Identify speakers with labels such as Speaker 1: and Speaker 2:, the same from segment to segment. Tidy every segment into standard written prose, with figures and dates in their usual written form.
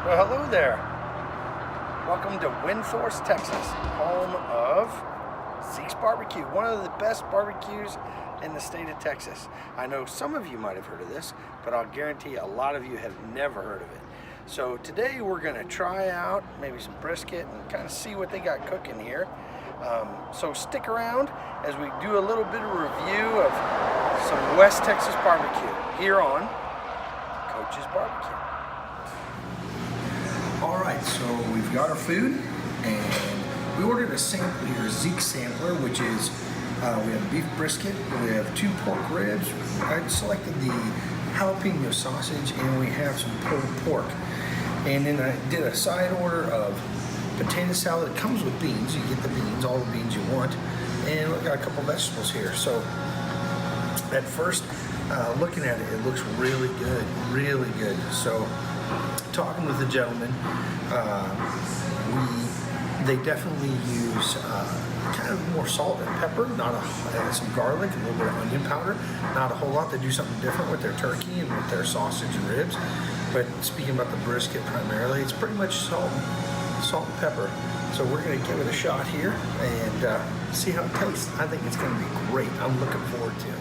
Speaker 1: Well, hello there. Welcome to Windthorst, Texas, home of Zeke's BBQ, one of the best barbecues in the state of Texas. I know some of you might have heard of this, but I'll guarantee a lot of you have never heard of it. So today we're going to try out maybe some brisket and kind of see what they got cooking here. So stick around as we do a little bit of review of some West Texas barbecue here on Coach's Barbecue. All right, so we've got our food, and we ordered a sampler here, a Zeke sampler, which is, we have beef brisket, we have 2 pork ribs, I selected the jalapeno sausage, and we have some pulled pork. And then I did a side order of potato salad. It comes with beans, you get the beans, all the beans you want, and we've got a couple vegetables here. So at first, looking at it, it looks really good, really good. So talking with the gentleman, they definitely use kind of more salt and pepper, some garlic, a little bit of onion powder, not a whole lot. They do something different with their turkey and with their sausage and ribs. But speaking about the brisket primarily, it's pretty much salt and pepper. So we're gonna give it a shot here and see how it tastes. I think it's gonna be great. I'm looking forward to it.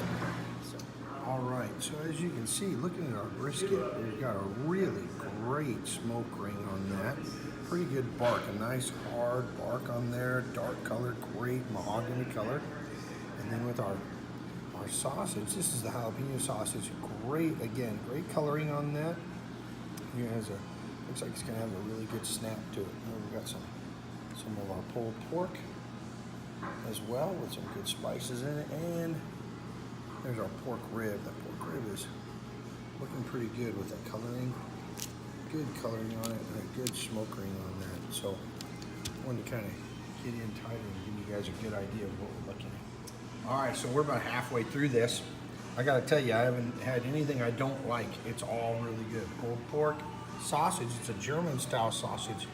Speaker 1: All right, so as you can see, looking at our brisket, we've got a really great smoke ring on that. Pretty good bark, a nice hard bark on there, dark color, great mahogany color. And then with our sausage, this is the jalapeno sausage, great coloring on that. Here has looks like it's gonna have a really good snap to it. Now we've got some of our pulled pork as well with some good spices in it, and there's our pork rib. That pork rib is looking pretty good with that coloring. Good coloring on it and a good smoke ring on that. So I wanted to kind of get in tighter and give you guys a good idea of what we're looking at. All right, so we're about halfway through this. I gotta tell you, I haven't had anything I don't like. It's all really good. Pulled pork, sausage, it's a German style sausage.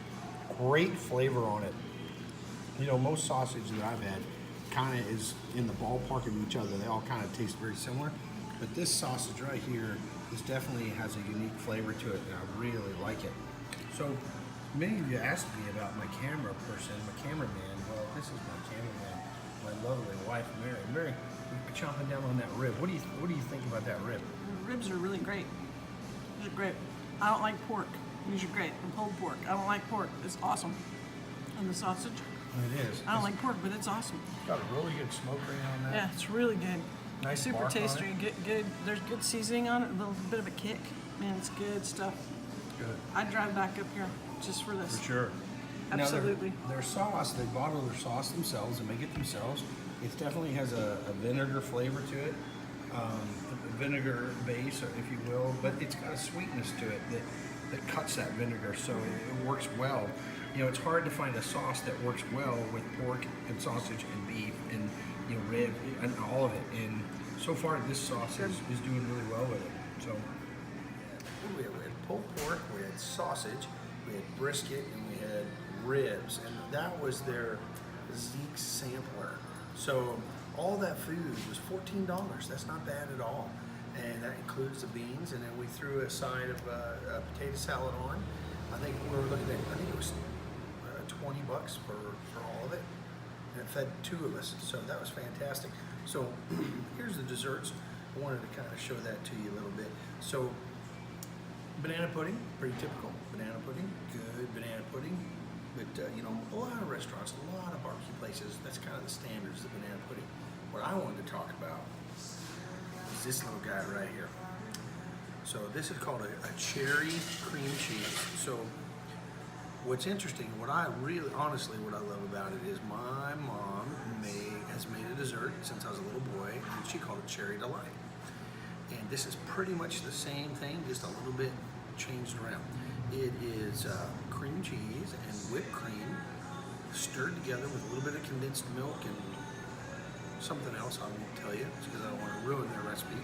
Speaker 1: Great flavor on it. You know, most sausage that I've had kind of is in the ballpark of each other. They all kind of taste very similar. But this sausage right here definitely has a unique flavor to it, and I really like it. So many of you asked me about my camera person, my cameraman. Well, this is my cameraman, my lovely wife, Mary. Mary, we're chomping down on that rib. What do you think about that rib?
Speaker 2: The ribs are really great. These are great. I don't like pork. These are great. And pulled pork. I don't like pork. It's awesome. And the sausage.
Speaker 1: It is.
Speaker 2: I don't like pork, but it's awesome.
Speaker 1: It's got a really good smoke ring on that.
Speaker 2: Yeah, it's really good.
Speaker 1: Nice
Speaker 2: super
Speaker 1: bark on
Speaker 2: tasty.
Speaker 1: it.
Speaker 2: Good. There's good seasoning on it. A little bit of a kick. Man, it's good stuff.
Speaker 1: Good.
Speaker 2: I'd drive back up here just for this.
Speaker 1: For sure.
Speaker 2: Absolutely.
Speaker 1: Now their sauce, they bottle their sauce themselves and make it themselves. It definitely has a vinegar flavor to it, a vinegar base, if you will, but it's got a sweetness to it that cuts that vinegar, so it works well. You know, it's hard to find a sauce that works well with pork and sausage and beef and, you know, rib and all of it. And so far, this sauce is doing really well with it. So we had pulled pork, we had sausage, we had brisket, and we had ribs, and that was their Zeke sampler. So all that food was $14. That's not bad at all, and that includes the beans. And then we threw a side of a potato salad on. I think we were looking at, I think it was $20 for all of it, and it fed 2 of us. So that was fantastic. So here's the desserts. I wanted to kind of show that to you a little bit. So banana pudding, pretty typical. Banana pudding, good banana pudding. But, you know, a lot of restaurants, a lot of barbecue places, that's kind of the standards, the banana pudding. What I wanted to talk about is this little guy right here. So this is called a cherry cream cheese. So what's interesting, what I love about it is my mom has made a dessert since I was a little boy, and she called it Cherry Delight. And this is pretty much the same thing, just a little bit changed around. It is cream cheese and whipped cream stirred together with a little bit of condensed milk and something else I won't tell you because I don't want to ruin their recipe.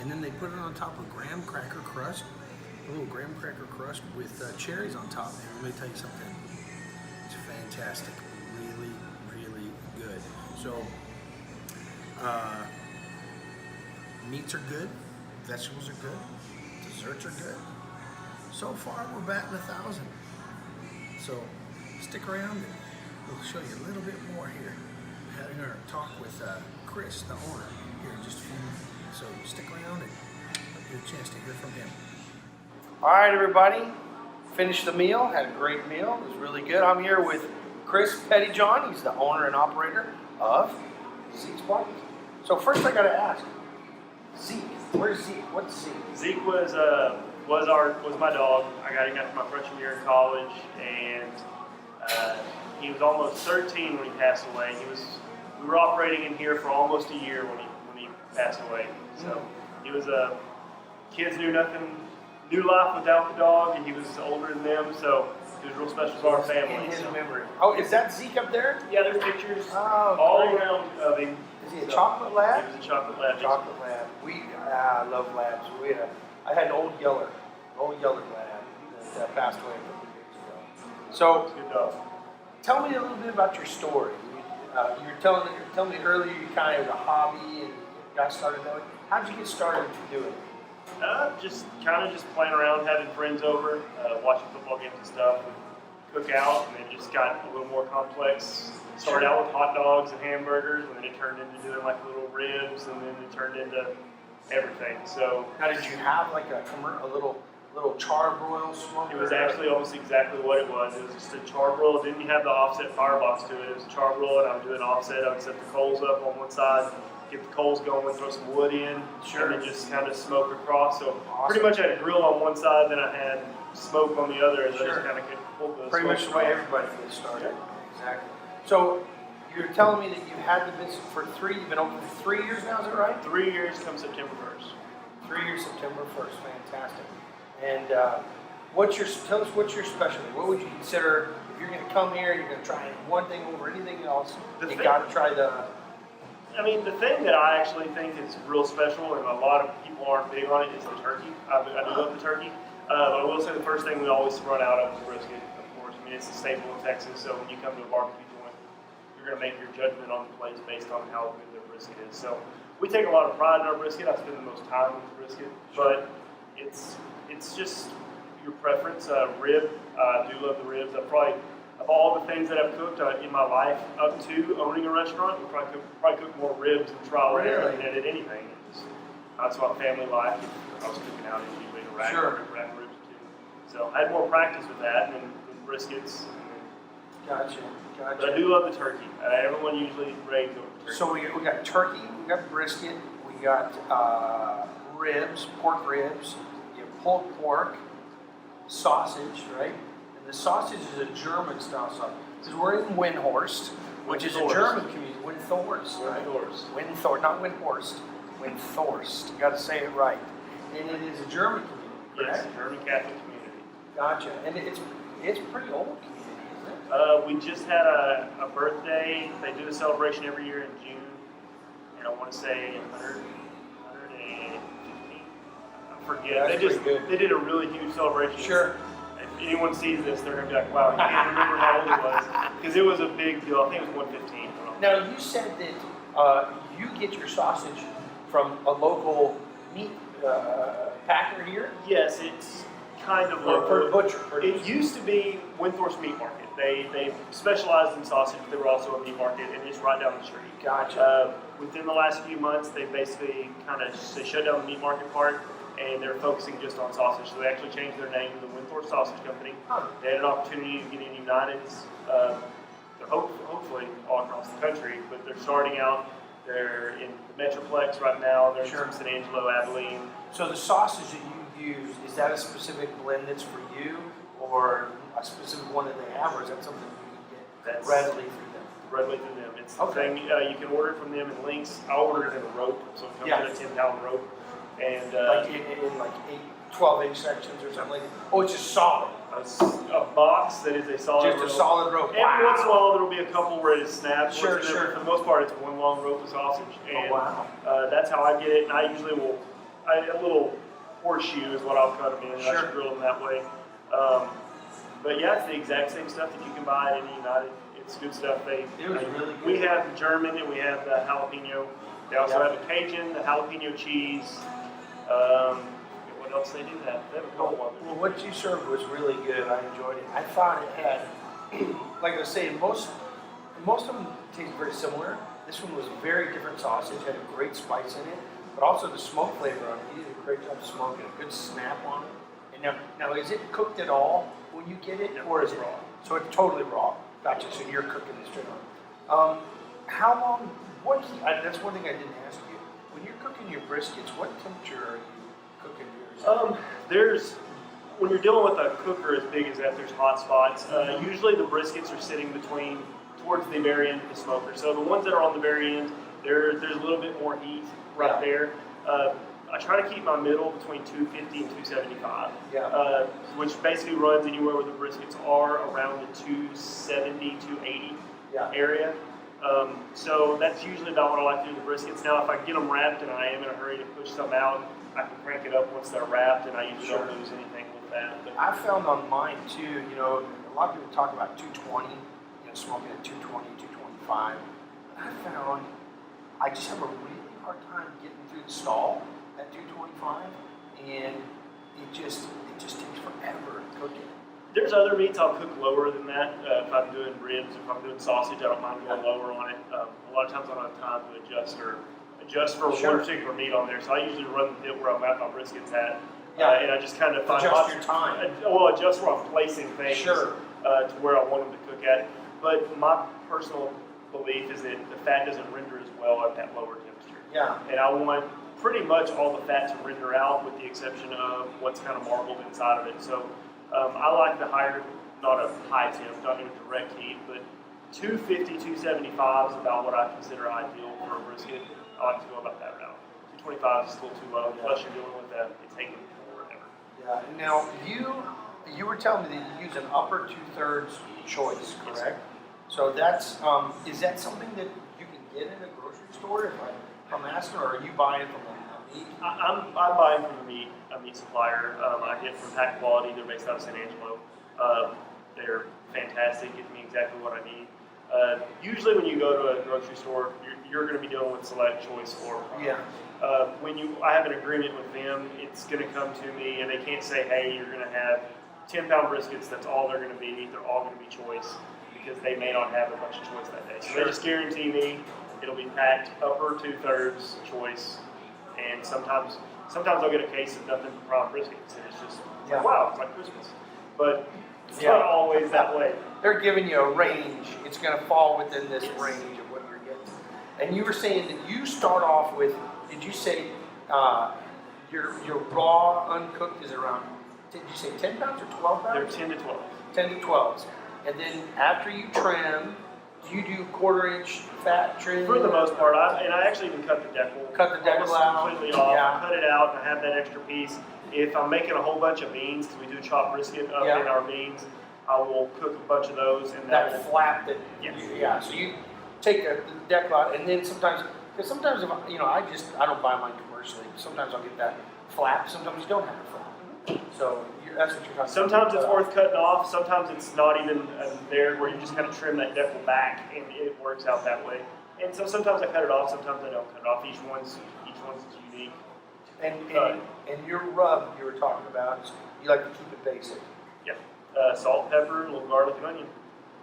Speaker 1: And then they put it on top of graham cracker crust, a little graham cracker crust with cherries on top. And let me tell you something, it's fantastic, really, really good. So meats are good, vegetables are good, desserts are good. so far we're batting 1,000. So stick around and we'll show you a little bit more here. Having our talk with Chris, the owner, here in just a few minutes. So stick around and get a chance to hear from him. All right, everybody. Finished the meal. Had a great meal. It was really good. I'm here with Chris Pettyjohn. He's the owner and operator of Zekes BBQ. So first I got to ask, Zeke. Where's Zeke? What's Zeke?
Speaker 3: Zeke was my dog. I got him after my freshman year in college, and he was almost 13 when he passed away. We were operating in here for almost a year when he passed away. So he was kids knew life without the dog, and he was older than them, so he was real special to our family.
Speaker 1: In his memory. Oh, is that Zeke up there?
Speaker 3: Yeah, there's pictures
Speaker 1: all
Speaker 3: around of him.
Speaker 1: Is he a chocolate lab?
Speaker 3: He was a chocolate lab.
Speaker 1: Chocolate lab. I love labs. I had an old Yeller lab that passed away a couple of years ago. So,
Speaker 3: Good dog.
Speaker 1: tell me a little bit about your story. You were telling me earlier you kind of had a hobby and got started doing it. How did you get started to do it?
Speaker 3: Just playing around, having friends over, watching football games and stuff, and cook out, and then just got a little more complex. Started out with hot dogs and hamburgers, and then it turned into doing like little ribs, and then it turned into everything. So
Speaker 1: Now, did you have like a little charbroil smoker?
Speaker 3: it was actually almost exactly what it was. It was just a charbroil. It didn't have the offset firebox to it. It was a charbroil, and I would do an offset. I would set the coals up on one side, get the coals going, throw some wood in,
Speaker 1: Sure.
Speaker 3: and then just kind of smoke across. So
Speaker 1: Awesome.
Speaker 3: pretty much I had a grill on one side, then I had smoke on the other, and I
Speaker 1: Sure.
Speaker 3: just kind of could pull the
Speaker 1: Pretty much
Speaker 3: smoke
Speaker 1: the way
Speaker 3: across.
Speaker 1: everybody gets started. Exactly. So you're telling me that you had the business you've been open for 3 years now, is that right?
Speaker 3: 3 years come September 1st.
Speaker 1: 3 years, September 1st, fantastic. And tell us what's your specialty? What would you consider, if you're gonna come here, you're gonna try one thing over anything else, you gotta try
Speaker 3: The thing that I actually think is real special, and a lot of people aren't big on it, is the turkey. I do love the turkey. But I will say the first thing we always run out of is brisket, of course. It's a staple in Texas, so when you come to a barbecue joint, you're going to make your judgment on the place based on how good their brisket is. So we take a lot of pride in our brisket. I spend the most time with the brisket, but it's just your preference. Rib, I do love the ribs. Of all the things that I've cooked in my life up to owning a restaurant, we probably cook more ribs and trial and error than I did anything. That's my family life. If I was cooking out, it's usually a rack ribs too. So I had more practice with that than briskets.
Speaker 1: Gotcha.
Speaker 3: But I do love the turkey. Everyone usually raves over turkey.
Speaker 1: So we got turkey, we got brisket, we got ribs, pork ribs, you have pulled pork, sausage, right? And the sausage is a German style sausage. Because we're in Windhorst, which is a German community. Windthorst, right? Windthorst, not Windhorst. Windthorst. You got to say it right. And it is a German community, correct?
Speaker 3: Yes, German Catholic community.
Speaker 1: Gotcha. And it's a pretty old community, isn't it?
Speaker 3: We just had a birthday. They do a celebration every year in June, and I want to say 115. I forget. They did a really huge celebration.
Speaker 1: Sure.
Speaker 3: If anyone sees this, they're gonna be like, "Wow, you can't remember how old it was," because it was a big deal. I think it was 115.
Speaker 1: Now you said that you get your sausage from a local meat packer here.
Speaker 3: Yes, it's kind of
Speaker 1: Or
Speaker 3: local.
Speaker 1: butcher.
Speaker 3: It used to be Windthorst Meat Market. They specialized in sausage. They were also a meat market, and it's right down the street.
Speaker 1: Gotcha.
Speaker 3: Within the last few months, they basically they shut down the meat market part, and they're focusing just on sausage. So they actually changed their name to the Windthorst Sausage Company.
Speaker 1: Huh.
Speaker 3: They had an opportunity to get in United. They're hopefully all across the country, but they're starting out. They're in the Metroplex right now. They're in San Angelo, Abilene.
Speaker 1: So the sausage that you use, is that a specific blend that's for you, or a specific one that they have, or is that something you can get readily through them?
Speaker 3: Readily through them. It's
Speaker 1: Okay.
Speaker 3: the thing, you can order it from them in links. I ordered it in a rope, so it comes in a 10-pound rope. And
Speaker 1: Like in like 12-inch sections or something like that? Oh, it's just solid.
Speaker 3: a box that is a solid rope.
Speaker 1: Just a solid rope.
Speaker 3: Every once in a while, there will be a couple where it snaps.
Speaker 1: Sure.
Speaker 3: For the most part, it's one long rope of sausage. And,
Speaker 1: wow.
Speaker 3: That's how I get it. And I usually will, a little horseshoe is what I'll cut them in.
Speaker 1: Sure.
Speaker 3: I should grill them that way. But yeah, it's the exact same stuff that you can buy at any United. It's good stuff.
Speaker 1: It was really good.
Speaker 3: We have the German and we have the jalapeno. They also have the Cajun, the jalapeno cheese. What what else they do have. They have a couple others.
Speaker 1: Well, what you served was really good. I enjoyed it. I thought it had, like I was saying, most of them taste very similar. This one was very different sausage, had a great spice in it, but also the smoke flavor on it. You did a great job smoking, a good snap on it. And now is it cooked at all when you get it, or is it raw? So it's totally raw. Gotcha. So you're cooking it straight on. How long? That's one thing I didn't ask you. When you're cooking your briskets, what temperature are you cooking yours?
Speaker 3: When you're dealing with a cooker as big as that, there's hot spots. Usually the briskets are sitting towards the very end of the smoker. So the ones that are on the very end, there's a little bit more heat right there. I try to keep my middle between 250 and 275, which basically runs anywhere where the briskets are around the 270, 280 area. So that's usually about what I like to do with the briskets. Now, if I get them wrapped and I am in a hurry to push some out, I can crank it up once they're wrapped, and I usually don't lose anything with that. But
Speaker 1: I found on mine too, a lot of people talk about 220, smoking at 220, 225. But I found I just have a really hard time getting through the stall at 225, and it just takes forever to cook it.
Speaker 3: There's other meats I'll cook lower than that. If I'm doing ribs, if I'm doing sausage, I don't mind going lower on it. A lot of times I don't have time to adjust for one particular meat on there, so I usually run the pit where I'm at my briskets at. And I just kind of find
Speaker 1: adjust your time.
Speaker 3: Adjust where I'm placing things to where I want them to cook at. But my personal belief is that the fat doesn't render as well at that lower temperature. And I want pretty much all the fat to render out, with the exception of what's kind of marbled inside of it. So I like the higher, not a high temp, not in a direct heat, but 250, 275 is about what I consider ideal for a brisket. I like to go about that route. 225 is a little too low, plus you're dealing with that, it's taking forever.
Speaker 1: Now, you were telling me that you use an upper 2/3 choice, correct? So that's, is that something that you can get in a grocery store if I'm asking, or are you buying from a meat?
Speaker 3: I'm buying from a meat supplier. I get from Pack Quality. They're based out of San Angelo. They're fantastic. Give me exactly what I need. Usually when you go to a grocery store, you're going to be dealing with select choice for I have an agreement with them, it's going to come to me, and they can't say, hey, you're going to have 10-pound briskets, that's all they're going to be. They're all going to be choice, because they may not have a bunch of choice that day. So they just guarantee me it'll be packed upper 2/3 choice, and sometimes I'll get a case of nothing but prime briskets, and it's just like, wow, it's like Christmas. But it's not always that way.
Speaker 1: They're giving you a range. It's going to fall within this range of what you're getting. And you were saying that you start off with, did you say your raw uncooked is around, did you say 10 pounds or 12 pounds?
Speaker 3: They're 10 to 12.
Speaker 1: 10 to 12s. And then after you trim, do you do 1/4 inch fat trim?
Speaker 3: For the most part, I actually even cut the deckle.
Speaker 1: Cut the deckle out.
Speaker 3: Completely off. I cut it out and I have that extra piece. If I'm making a whole bunch of beans, because we do chop brisket up in our beans, I will cook a bunch of those. And
Speaker 1: that flap that, so you take the deckle out, and then sometimes if I don't buy mine commercially. Sometimes I'll get that flap. Sometimes you don't have a flap. So that's what you're talking about.
Speaker 3: Sometimes it's worth cutting off. Sometimes it's not even there, where you just kind of trim that deckle back, and it works out that way. And so sometimes I cut it off. Sometimes I don't cut it off. Each one's unique.
Speaker 1: And your rub you were talking about, you like to keep it basic.
Speaker 3: Yeah. Salt, pepper, a little garlic, and onion.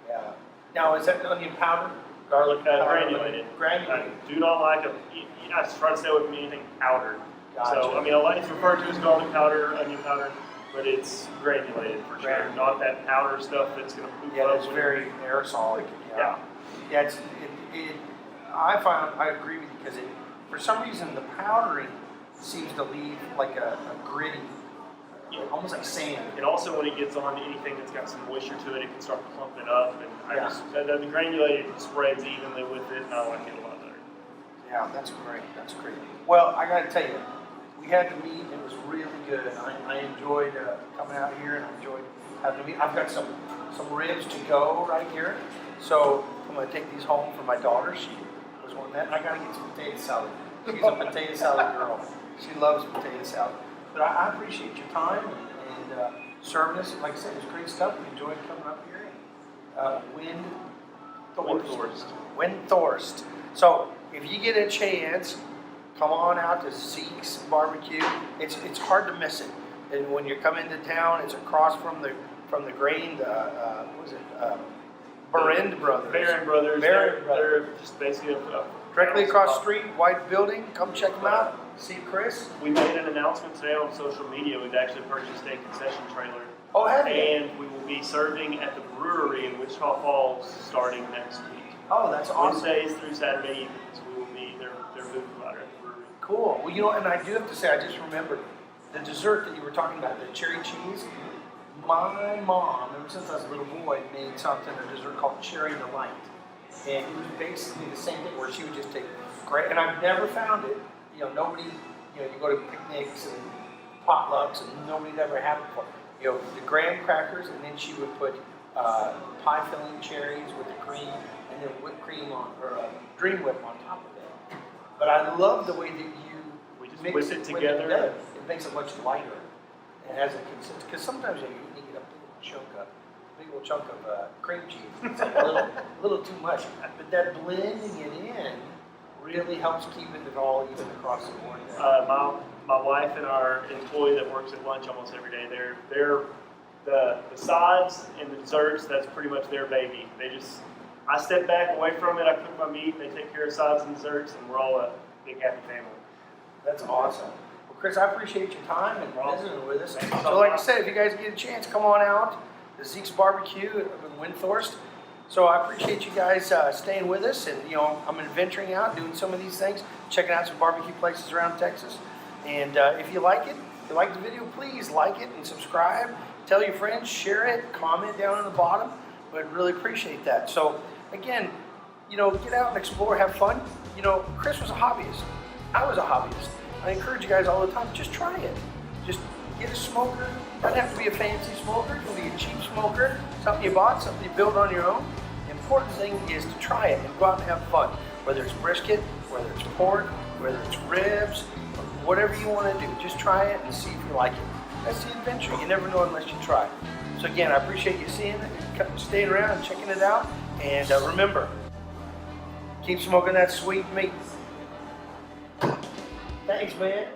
Speaker 1: Yeah. Now, is that onion powder? Garlic powder?
Speaker 3: Granulated.
Speaker 1: Granulated.
Speaker 3: I do not like I try to stay away from anything powdered.
Speaker 1: Gotcha.
Speaker 3: So, it's referred to as garlic powder, onion powder, but it's granulated for sure. Not that powder stuff that's going to poop up.
Speaker 1: It's very aerosolic. Yeah. I agree with you, because for some reason the powdering seems to leave like a gritty, almost like sand.
Speaker 3: And also when it gets on anything that's got some moisture to it, it can start clumping up. And the granulated spreads evenly with it, and I like it a lot better.
Speaker 1: Yeah, that's great. That's great. Well, I got to tell you, we had the meat. It was really good. I enjoyed coming out here, and I enjoyed having the meat. I've got some ribs to go right here. So I'm going to take these home for my daughter. She was wanting that. And I got to get some potato salad. She's a potato salad girl. She loves potato salad. But I appreciate your time and serving us. Like I said, it was great stuff. We enjoyed coming up here. Windthorst. So if you get a chance, come on out to Zeke's BBQ. It's hard to miss it. And when you come into town, it's across from the grain. What was it? Barend Brothers.
Speaker 3: Barend Brothers. They're just basically
Speaker 1: Directly across the street, white building. Come check them out. See Chris.
Speaker 3: We made an announcement today on social media. We've actually purchased a concession trailer.
Speaker 1: Oh, have you?
Speaker 3: And we will be serving at the brewery in Wichita Falls starting next week.
Speaker 1: Oh, that's awesome.
Speaker 3: Wednesdays through Saturday evenings. We will be their food provider at the brewery.
Speaker 1: Cool. Well, you know, and I do have to say, I just remembered the dessert that you were talking about, the cherry cheese. My mom, ever since I was a little boy, made something, a dessert called Cherry Delight. And it was basically the same thing where she would just take great, and I've never found it. You know, nobody, you know, you go to picnics and potlucks and nobody'd ever had it before. You know, the graham crackers, and then she would put pie filling cherries with the cream, and then whipped cream on, or Dream Whip on top of it. But I love the way that you
Speaker 3: just
Speaker 1: mix
Speaker 3: whip it together.
Speaker 1: It makes it much lighter. It has a consistency, because sometimes you need a big old chunk of cream cheese. It's like a little too much. But that blending it in really helps keep it all even across the board.
Speaker 3: My wife and our employee that works at lunch almost every day, they're the sides and the desserts, that's pretty much their baby. I step back away from it, I cook my meat, they take care of sides and desserts, and we're all a big happy family.
Speaker 1: That's awesome. Well, Chris, I appreciate your time and visiting with us.
Speaker 3: Thank you
Speaker 1: So like I said, if you guys get a chance, come on out to Zeke's BBQ in Windthorst. So I appreciate you guys staying with us, and you know, I'm adventuring out, doing some of these things, checking out some barbecue places around Texas. And if you like it, if you like the video, please like it and subscribe. Tell your friends, share it, comment down in the bottom. We'd really appreciate that. So again, you know, get out and explore, have fun. You know, Chris was a hobbyist. I was a hobbyist. I encourage you guys all the time, just try it. Just get a smoker. Doesn't have to be a fancy smoker. It can be a cheap smoker, something you bought, something you built on your own. The important thing is to try it and go out and have fun. Whether it's brisket, whether it's pork, whether it's ribs, whatever you want to do, just try it and see if you like it. That's the adventure. You never know unless you try. So again, I appreciate you seeing it, staying around and checking it out. And remember, keep smoking that sweet meat. Thanks, man.